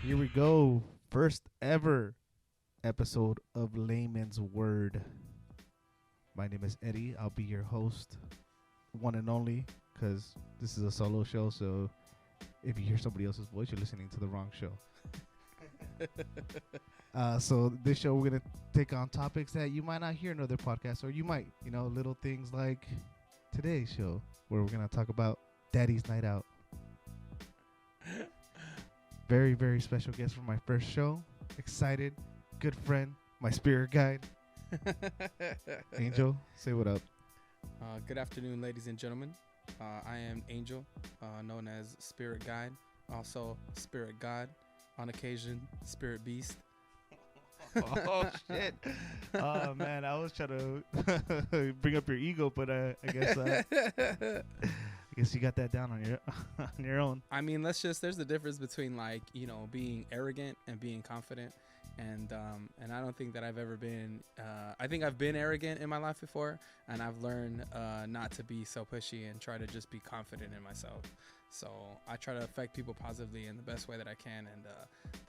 Here we go. First ever episode of Layman's Word. My name is Eddie. I'll be your host, one and only, because this is a solo show. So if you hear somebody else's voice, you're listening to the wrong show. So this show, we're going to take on topics that you might not hear in other podcasts, or you might, little things like today's show, where we're going to talk about Daddy's Night Out. Very, very special guest for my first show. Excited. Good friend. My spirit guide. Angel, say what up. Good afternoon, ladies and gentlemen. I am Angel, known as Spirit Guide, also Spirit God, on occasion Spirit Beast. Oh, shit. Oh, man, I was trying to bring up your ego, but I guess you got that down on your own. I mean, there's a difference between being arrogant and being confident. And I don't think that I've ever been, I think I've been arrogant in my life before, and I've learned not to be so pushy and try to just be confident in myself. So I try to affect people positively in the best way that I can, and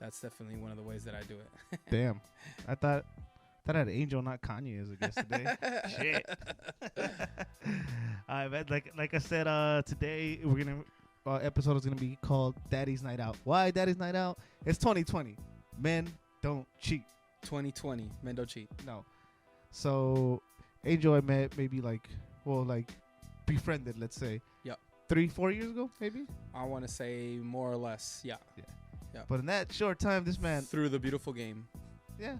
that's definitely one of the ways that I do it. Damn. I thought I had Angel, not Kanye, as a guest today. Shit. Like I said, today we're gonna episode is gonna be called Daddy's Night Out. Why Daddy's Night Out? It's 2020. Men don't cheat. 2020, men don't cheat. No. So Angel I met maybe befriended, let's say. Yep. 3-4 years ago, maybe. I want to say more or less. Yeah. But in that short time, this man through the beautiful game. Yeah,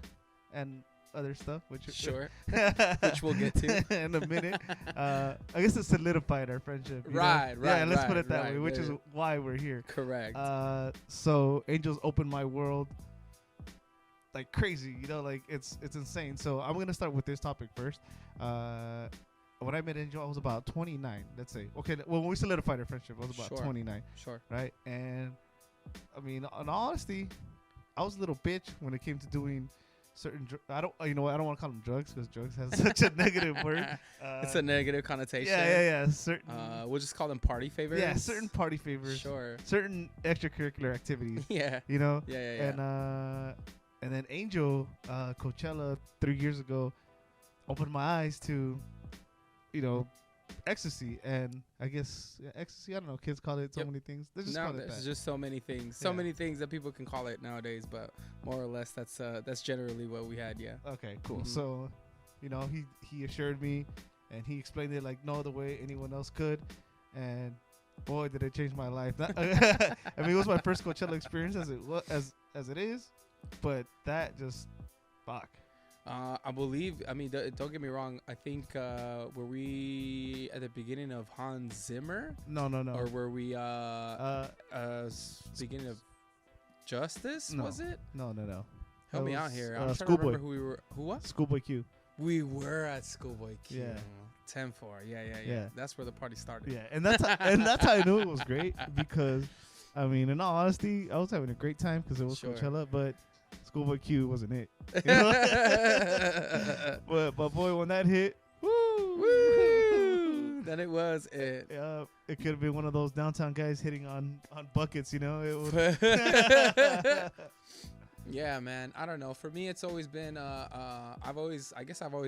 and other stuff, which which we'll get to in a minute. I guess it solidified our friendship. Right. Yeah, let's put it that way, which is why we're here. Correct. So Angels opened my world like crazy. It's insane. So I'm gonna start with this topic first. When I met Angel, I was about 29. Let's say. Okay. Well, when we solidified our friendship, I was about 29. Sure. Right. And I mean, in all honesty, I was a little bitch when it came to doing certain I don't want to call them drugs, because drugs has such a negative word. It's a negative connotation. Yeah. Certain. We'll just call them party favors. Yeah, certain party favors. Sure. Certain extracurricular activities. Yeah. Yeah. And then Angel, Coachella 3 years ago, opened my eyes to, ecstasy, and I guess ecstasy. I don't know. Kids call it so many things. There's just so many things. So many things that people can call it nowadays. But more or less, that's generally what we had. Yeah. Okay. Cool. Mm-hmm. So, he assured me, and he explained it like no other way anyone else could, and boy, did it change my life. I mean, it was my first Coachella experience as it is, but that just fuck. I believe. I mean, don't get me wrong. I think were we at the beginning of Hans Zimmer? No. Or were we beginning of Justice? No. Was it? No. Help me out here. I'm trying to remember who we were. Who what? Schoolboy Q. We were at Schoolboy Q. Yeah. 10-4. Yeah. That's where the party started. Yeah, and that's how I knew it was great, because, I mean, in all honesty, I was having a great time because it was Coachella, but Schoolboy Q wasn't it. But boy, when that hit, woo, then it was it. It could have been one of those downtown guys hitting on buckets, It would. Yeah, man. I don't know. For me, it's always been I've always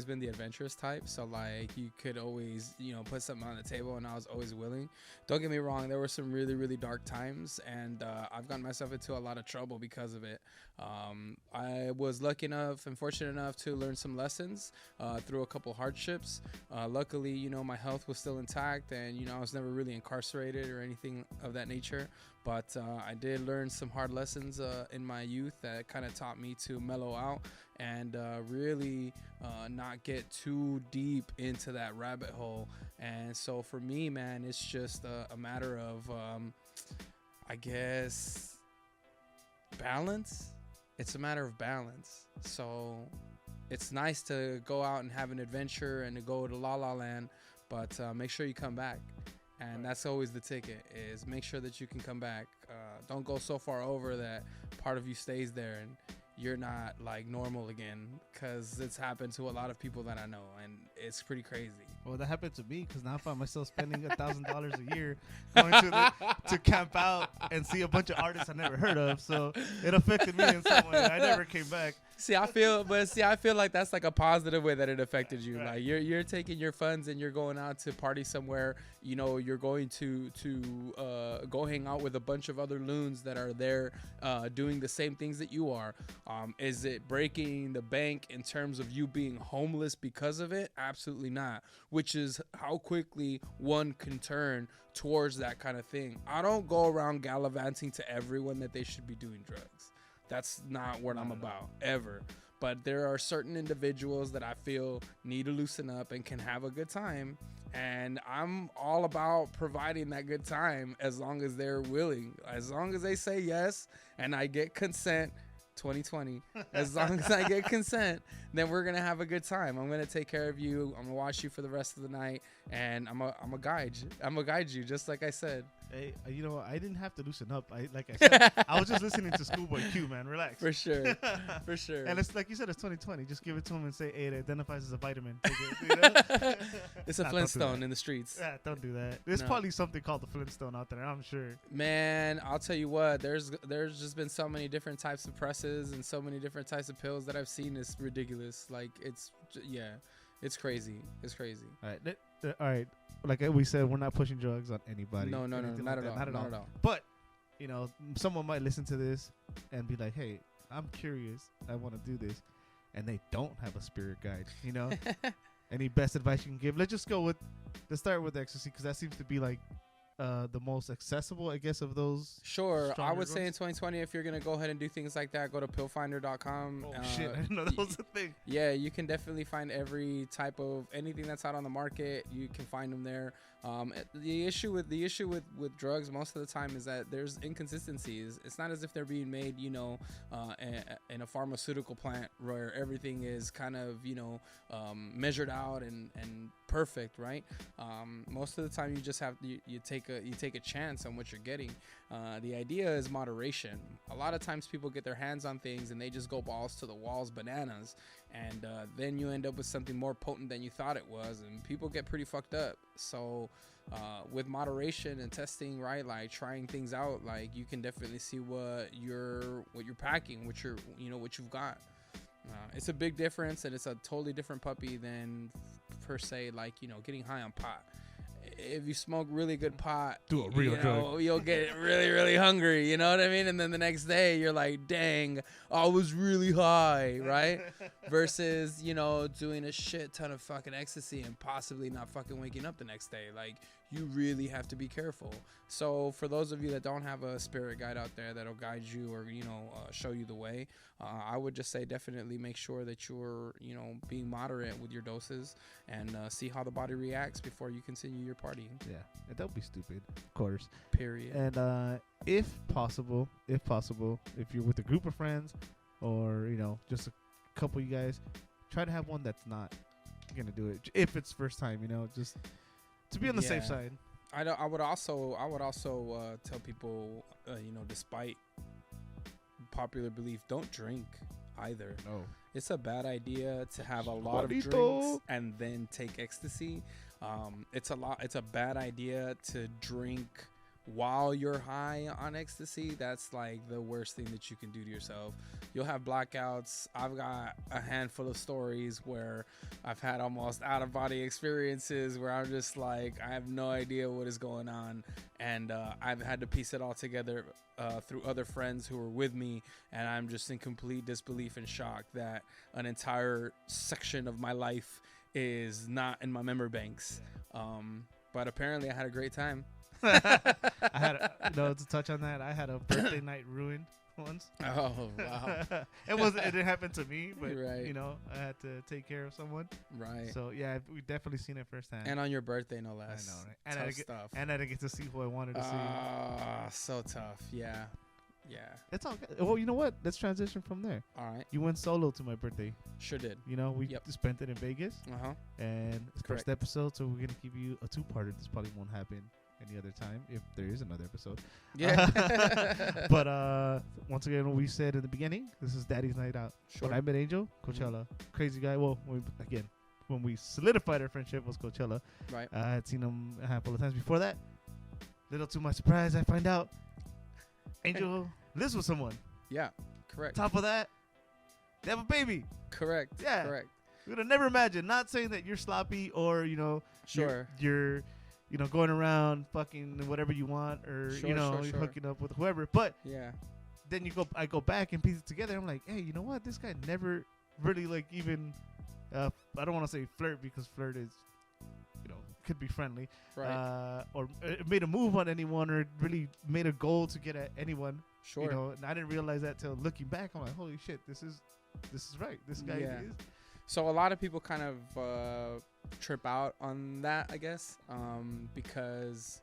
been the adventurous type. So like you could always, put something on the table, and I was always willing. Don't get me wrong, there were some really, really dark times, and I've gotten myself into a lot of trouble because of it. I was lucky enough and fortunate enough to learn some lessons through a couple hardships. Luckily, my health was still intact, and I was never really incarcerated or anything of that nature. But I did learn some hard lessons in my youth that kind of taught me to mellow out and really not get too deep into that rabbit hole. And so for me, man, it's just a matter of, I guess, balance. It's a matter of balance. So it's nice to go out and have an adventure and to go to La La Land, but make sure you come back. And that's always the ticket, is make sure that you can come back. Don't go so far over that part of you stays there and you're not like normal again, because it's happened to a lot of people that I know, and it's pretty crazy. Well, that happened to me because now I find myself spending $1,000 a year going to camp out and see a bunch of artists I never heard of. So it affected me in some way. I never came back. I feel like that's like a positive way that it affected you. Right. Like you're taking your funds and you're going out to party somewhere. You know, you're going to go hang out with a bunch of other loons that are there doing the same things that you are. Is it breaking the bank in terms of you being homeless because of it? Absolutely not. Which is how quickly one can turn towards that kind of thing. I don't go around gallivanting to everyone that they should be doing drugs. That's not what I'm about, ever. But there are certain individuals that I feel need to loosen up and can have a good time. And I'm all about providing that good time as long as they're willing. As long as they say yes and I get consent. 2020, as long as I get consent, then we're gonna have a good time. I'm gonna take care of you. I'm gonna watch you for the rest of the night, and I'm a guide you, just like I said. Hey, you know, I didn't have to loosen up. Like I said, I was just listening to Schoolboy Q, man. Relax. For sure. For sure. And it's like you said, it's 2020. Just give it to him and say, hey, it identifies as a vitamin. Take it, you know? It's a Flintstone in the streets. Yeah, don't do that. There's probably something called the Flintstone out there, I'm sure. Man, I'll tell you what, there's just been so many different types of presses and so many different types of pills that I've seen. It's ridiculous. Like, it's crazy. It's crazy. All right. Like we said, we're not pushing drugs on anybody. No, not at all. Not at all. But, you know, someone might listen to this and be like, hey, I'm curious. I want to do this. And they don't have a spirit guide, you know? Any best advice you can give? Let's start with ecstasy, because that seems to be like the most accessible, I guess, of those. Sure. I would drugs. say in 2020, if you're going to go ahead and do things like that, go to pillfinder.com. Oh, shit. I didn't know that was a thing. Yeah, you can definitely find every type of anything that's out on the market. You can find them there. The issue with drugs most of the time is that there's inconsistencies. It's not as if they're being made, you know, in a pharmaceutical plant where everything is kind of, you know, measured out and perfect, right? Most of the time you just have you take a chance on what you're getting. The idea is moderation. A lot of times people get their hands on things and they just go balls to the walls, bananas, and then you end up with something more potent than you thought it was, and people get pretty fucked up. So with moderation and testing, right, like trying things out, like you can definitely see what you're packing, what you've got. It's a big difference, and it's a totally different puppy than per se, like, you know, getting high on pot. If you smoke really good pot, do a real drug, you'll get really, really hungry, you know what I mean? And then the next day you're like, dang, I was really high, right? Versus, you know, doing a shit ton of fucking ecstasy and possibly not fucking waking up the next day. Like, you really have to be careful. So for those of you that don't have a spirit guide out there that'll guide you or, you know, show you the way, I would just say definitely make sure that you're, you know, being moderate with your doses and see how the body reacts before you continue your partying. Yeah, and don't be stupid, of course. Period. And if possible, if you're with a group of friends or, you know, just a couple of you guys, try to have one that's not gonna do it if it's first time, you know, just to be on the safe side. I would also tell people, you know, despite popular belief, don't drink either. No, it's a bad idea to have a lot of drinks and then take ecstasy. It's a bad idea to drink while you're high on ecstasy. That's like the worst thing that you can do to yourself. You'll have blackouts. I've got a handful of stories where I've had almost out of body experiences where I'm just like, I have no idea what is going on, and I've had to piece it all together through other friends who were with me, and I'm just in complete disbelief and shock that an entire section of my life is not in my memory banks. But apparently I had a great time. To touch on that, I had a birthday night ruined once. Oh wow. It didn't happen to me, but right. You know, I had to take care of someone. Right. So yeah, we definitely seen it firsthand. And on your birthday, no less. I know, right? Tough stuff. And I didn't get to see who I wanted to see. So tough. Yeah. It's all good. Well, you know what? Let's transition from there. All right. You went solo to my birthday. Sure did. You know, we spent it in Vegas. Uh-huh. And it's Correct. first episode, so we're gonna give you a two-parter. This probably won't happen any other time if there is another episode. Yeah. But once again, what we said in the beginning, this is Daddy's Night Out. Sure. When I met Angel, Coachella, crazy guy. Well, when we solidified our friendship was Coachella. Right. I had seen him a handful of times before that. Little to my surprise, I find out Angel lives with someone. Yeah. Correct. Top of that, they have a baby. Correct. Yeah. Correct. We would have never imagined. Not saying that you're sloppy or Sure. you're going around fucking whatever you want or Sure, you're sure. hooking up with whoever. But Yeah. then I go back and piece it together. I'm like, hey, you know what? This guy never really like even. I don't want to say flirt because flirt is, could be friendly. Right. Or made a move on anyone or really made a goal to get at anyone. Sure. And I didn't realize that till looking back. I'm like, holy shit, this is right. This guy is. So a lot of people kind of trip out on that, I guess, because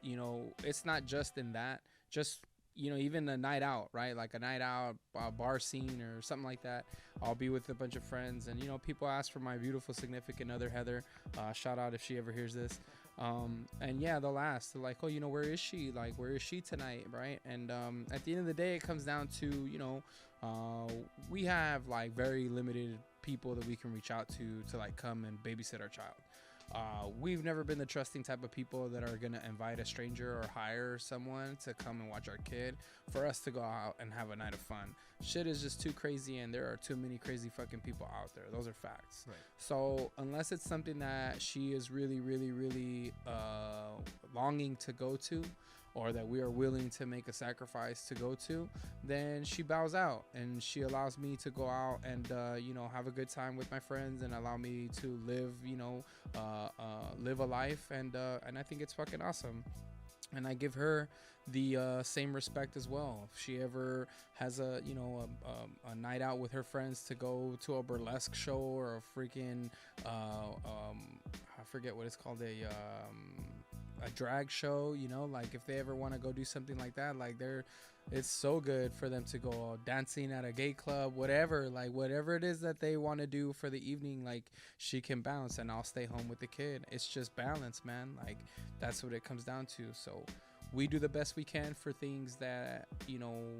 it's not just in that, just even a night out, right? Like a night out, bar scene or something like that. I'll be with a bunch of friends, and people ask for my beautiful significant other Heather. Shout out if she ever hears this. And yeah, they'll ask, they're like, oh, where is she? Like, where is she tonight, right? And at the end of the day, it comes down to we have like very limited people that we can reach out to like come and babysit our child. We've never been the trusting type of people that are gonna invite a stranger or hire someone to come and watch our kid for us to go out and have a night of fun. Shit is just too crazy, and there are too many crazy fucking people out there. Those are facts. Right. So unless it's something that she is really, really, really longing to go to, or that we are willing to make a sacrifice to go to, then she bows out and she allows me to go out and have a good time with my friends and allow me to live live a life, and I think it's fucking awesome. And I give her the same respect as well. If she ever has a night out with her friends to go to a burlesque show or a freaking I forget what it's called, a drag show, like if they ever want to go do something like that, like it's so good for them to go dancing at a gay club, whatever it is that they want to do for the evening. Like, she can bounce and I'll stay home with the kid. It's just balance, man. Like, that's what it comes down to. So we do the best we can for things that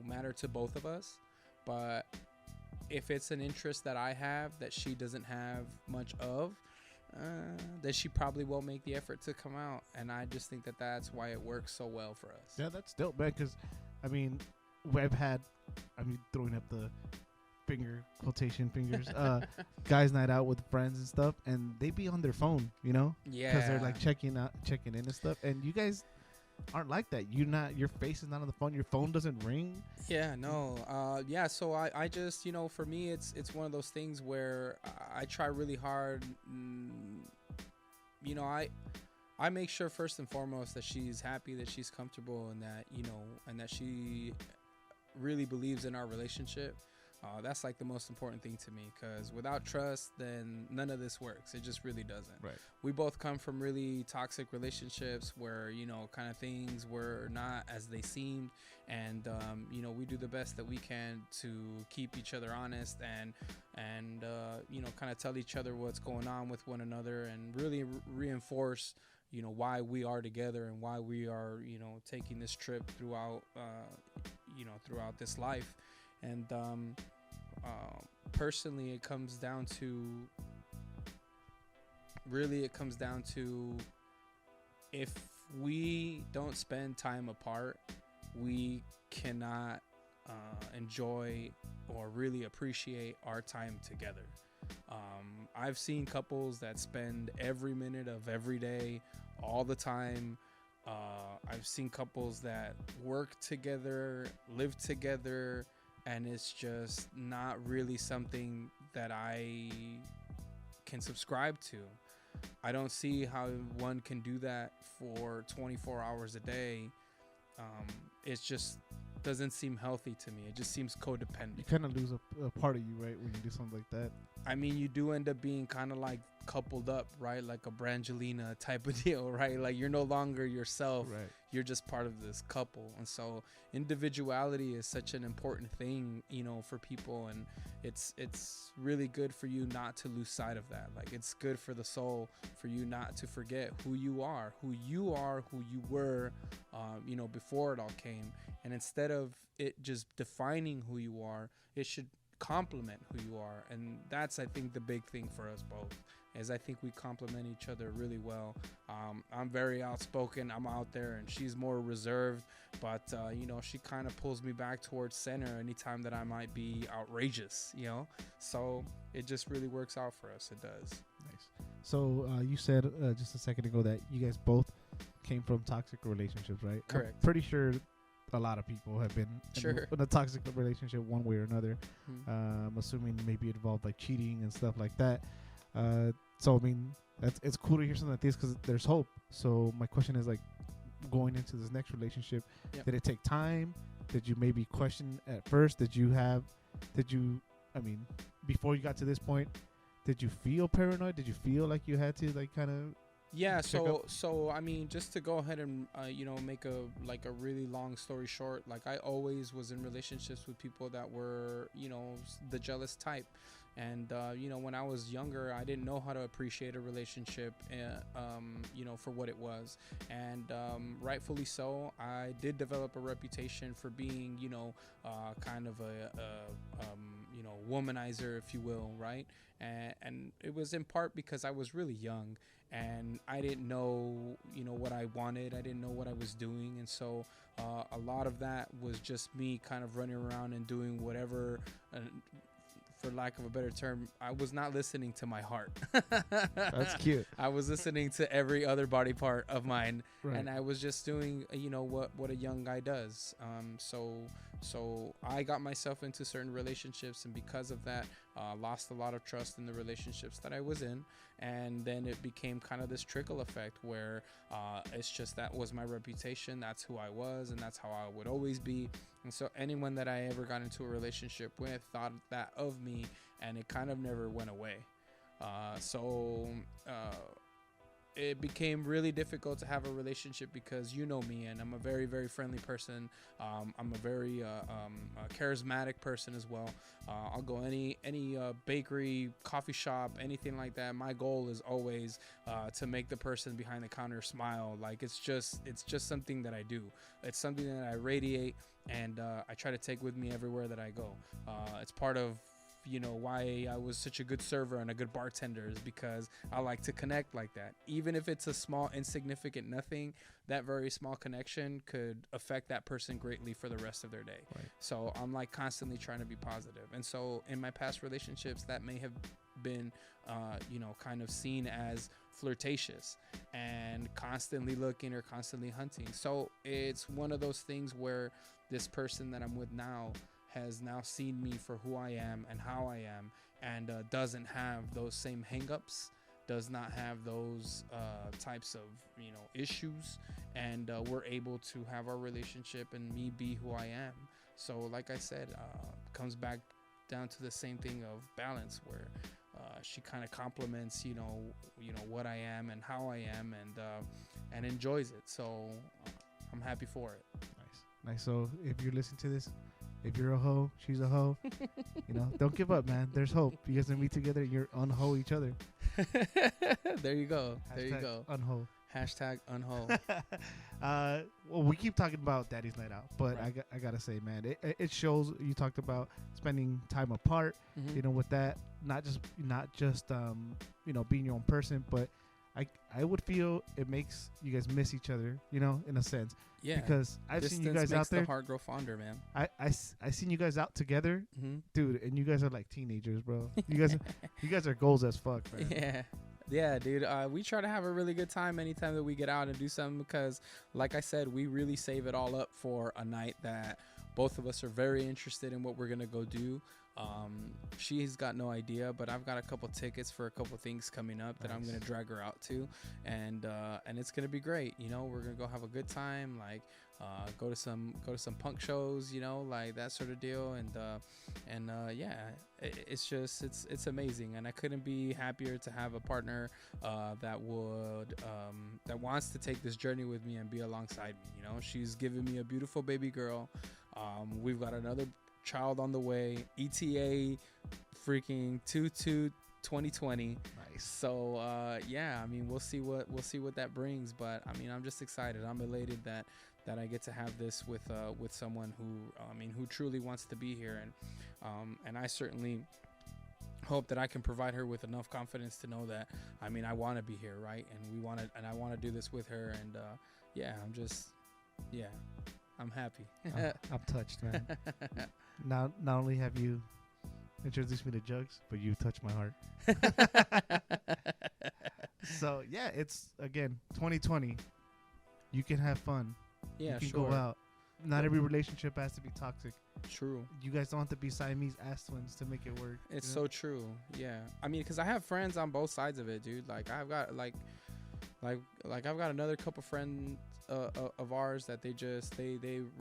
matter to both of us. But if it's an interest that I have that she doesn't have much of, that she probably won't make the effort to come out. And I just think that that's why it works so well for us. Yeah, that's dope, man. Because I've had, throwing up the finger quotation fingers, guys' night out with friends and stuff, and they be on their phone, Yeah, because they're like checking in and stuff. And you guys aren't like that. Your face is not on the phone. Your phone doesn't ring. Yeah, no. So I just, for me, it's one of those things where I try really hard. I make sure first and foremost that she's happy, that she's comfortable, and that, and that she really believes in our relationship. That's like the most important thing to me, because without trust, then none of this works. It just really doesn't. Right. We both come from really toxic relationships where, kind of things were not as they seemed. And, we do the best that we can to keep each other honest and kind of tell each other what's going on with one another, and really reinforce, why we are together and why we are, taking this trip throughout this life. And personally, it comes down to if we don't spend time apart, we cannot enjoy or really appreciate our time together. I've seen couples that spend every minute of every day all the time. I've seen couples that work together, live together, and it's just not really something that I can subscribe to. I don't see how one can do that for 24 hours a day. It just doesn't seem healthy to me. It just seems codependent. You kind of lose a part of you, right, when you do something like that. I mean, you do end up being kind of like coupled up, right? Like a Brangelina type of deal, right? Like you're no longer yourself. Right. You're just part of this couple. And so individuality is such an important thing, you know, for people. And it's really good for you not to lose sight of that. Like it's good for the soul for you not to forget who you are, who you were, you know, before it all came. And instead of it just defining who you are, it should complement who you are. And that's, I think, the big thing for us both, is I think we complement each other really well. I'm very outspoken, I'm out there, and she's more reserved, but you know, she kind of pulls me back towards center anytime that I might be outrageous, you know. So it just really works out for us. It does. Nice. So you said just a second ago that you guys both came from toxic relationships, right? Correct. I'm pretty sure a lot of people have been Sure. in a toxic relationship one way or another. I'm assuming maybe it involved like cheating and stuff like that. So I mean, it's cool to hear something like this because there's hope. So my question is, like, going into this next relationship, Yep. did it take time? Did you maybe question at first? I mean, before you got to this point, did you feel paranoid? Did you feel like you had to like kind of? Yeah, check so I mean, just to go ahead and you know, make a really long story short, like I always was in relationships with people that were, you know, the jealous type. And you know, when I was younger, I didn't know how to appreciate a relationship, you know, for what it was. And rightfully so, I did develop a reputation for being, you know, kind of a you know, womanizer, if you will, right? And it was in part because I was really young and I didn't know, you know, what I wanted. I didn't know what I was doing. And so a lot of that was just me kind of running around and doing whatever, for lack of a better term, I was not listening to my heart. That's cute. I was listening to every other body part of mine, Right. and I was just doing, you know, what a young guy does. So I got myself into certain relationships, and because of that, lost a lot of trust in the relationships that I was in. And then it became kind of this trickle effect where it's just that was my reputation, that's who I was, and that's how I would always be. And so anyone that I ever got into a relationship with thought that of me, and it kind of never went away. So it became really difficult to have a relationship because you know me, and I'm a very, very friendly person. I'm a very charismatic person as well. I'll go any bakery, coffee shop, anything like that. My goal is always to make the person behind the counter smile. Like it's just something that I do. It's something that I radiate, and I try to take with me everywhere that I go. It's part of, you know, why I was such a good server and a good bartender, is because I like to connect like that. Even if it's a small, insignificant nothing, that very small connection could affect that person greatly for the rest of their day. Right. So I'm like constantly trying to be positive. And so in my past relationships, that may have been, you know, kind of seen as flirtatious and constantly looking or constantly hunting. So it's one of those things where this person that I'm with now has now seen me for who I am and how I am, and doesn't have those same hangups, does not have those types of, you know, issues, and we're able to have our relationship and me be who I am. So like I said, comes back down to the same thing of balance, where she kind of compliments, you know what I am and how I am, and enjoys it. So I'm happy for it. Nice. So if you're listening to this, if you're a hoe, she's a hoe. You know, don't give up, man. There's hope. You guys can be together. You're unhoe each other. There you go. Hashtag There you go. Unhoe. Hashtag unhoe. Well, we keep talking about Daddy's Night Out, but Right. I gotta say, man, it shows. You talked about spending time apart. Mhm. You know, with that, not just you know, being your own person, but I would feel it makes you guys miss each other. You know, in a sense. Yeah. Because I've seen you Distance guys out makes there. the heart grow fonder, man. I seen you guys out together, Mm-hmm. dude, and you guys are like teenagers, bro. You guys are goals as fuck, man. Yeah, dude. We try to have a really good time anytime that we get out and do something, because, like I said, we really save it all up for a night that both of us are very interested in what we're gonna go do. She's got no idea, but I've got a couple tickets for a couple things coming up that I'm Nice. gonna drag her out to, and it's gonna be great. You know, we're gonna go have a good time, like go to some punk shows, you know, like that sort of deal, and yeah, it's amazing, and I couldn't be happier to have a partner that wants to take this journey with me and be alongside me. You know, she's given me a beautiful baby girl. We've got another child on the way. ETA freaking 2020. Nice. So yeah, I mean, we'll see what that brings, but I mean, I'm just excited. I'm elated that I get to have this with someone who truly wants to be here, and I certainly hope that I can provide her with enough confidence to know that I mean, I want to be here, right? And I want to do this with her, and yeah, I'm happy. I'm touched, man. Not only have you introduced me to Jugs, but you touched my heart. So yeah, it's again 2020. You can have fun. Yeah, you can sure. go out. Not every relationship has to be toxic. True. You guys don't have to be Siamese ass twins to make it work. It's you know? so true. Yeah. I mean, because I have friends on both sides of it, dude. Like I've got like I've got another couple friends of ours that they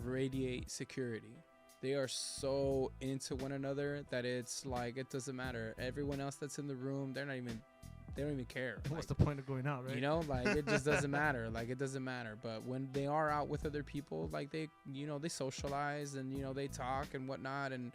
radiate security. They are so into one another that it's like it doesn't matter. Everyone else that's in the room, they don't even care. What's Like, the point of going out, right? you know, like it just doesn't matter. Like it doesn't matter. But when they are out with other people, like they socialize and they talk and whatnot, and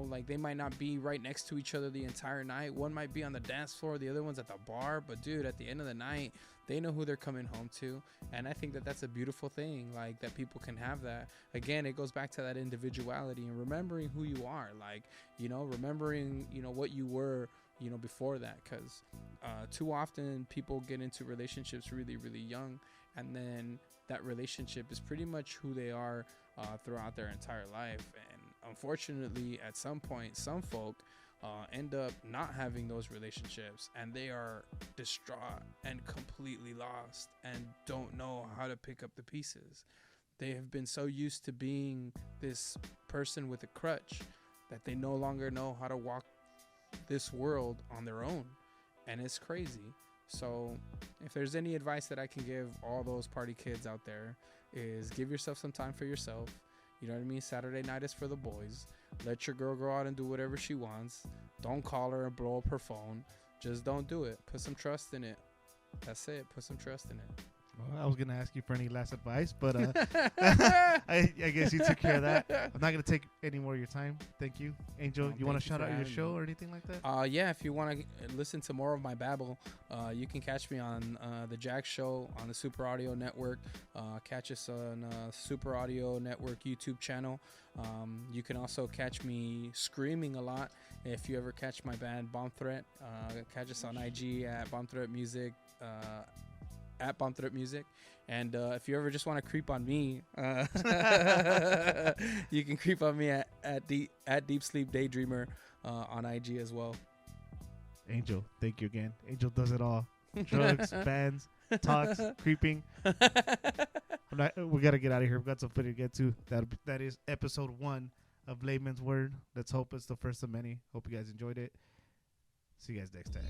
like they might not be right next to each other the entire night. One might be on the dance floor, the other one's at the bar. But dude, at the end of the night, they know who they're coming home to, and I think that that's a beautiful thing. Like that people can have that. Again, it goes back to that individuality and remembering who you are. Like remembering what you were. Before that, because too often people get into relationships really, really young, and then that relationship is pretty much who they are throughout their entire life. And unfortunately, at some point, some folk end up not having those relationships, and they are distraught and completely lost and don't know how to pick up the pieces. They have been so used to being this person with a crutch that they no longer know how to walk this world on their own, and it's crazy. So if there's any advice that I can give all those party kids out there, is give yourself some time for yourself. You know what I mean? Saturday night is for the boys. Let your girl go out and do whatever she wants. Don't call her and blow up her phone. Just don't do it. Put some trust in it. That's it. Put some trust in it. Well, I was gonna ask you for any last advice, but I guess you took care of that. I'm not gonna take any more of your time. Thank you, Angel. You want to shout out your show or anything like that? Yeah, if you want to listen to more of my babble, you can catch me on the Jack Show on the Super Audio Network. Catch us on Super Audio Network YouTube channel. You can also catch me screaming a lot if you ever catch my band Bomb Threat. Catch us on IG at Bomb Threat Music. At Bomb Threat Music, and if you ever just want to creep on me, you can creep on me at Deep Sleep Daydreamer on IG as well. Angel, thank you again. Angel does it all: drugs, bands, talks, creeping. We gotta get out of here. We've got some footage to get to. That is episode 1 of Layman's Word. Let's hope it's the first of many. Hope you guys enjoyed it. See you guys next time.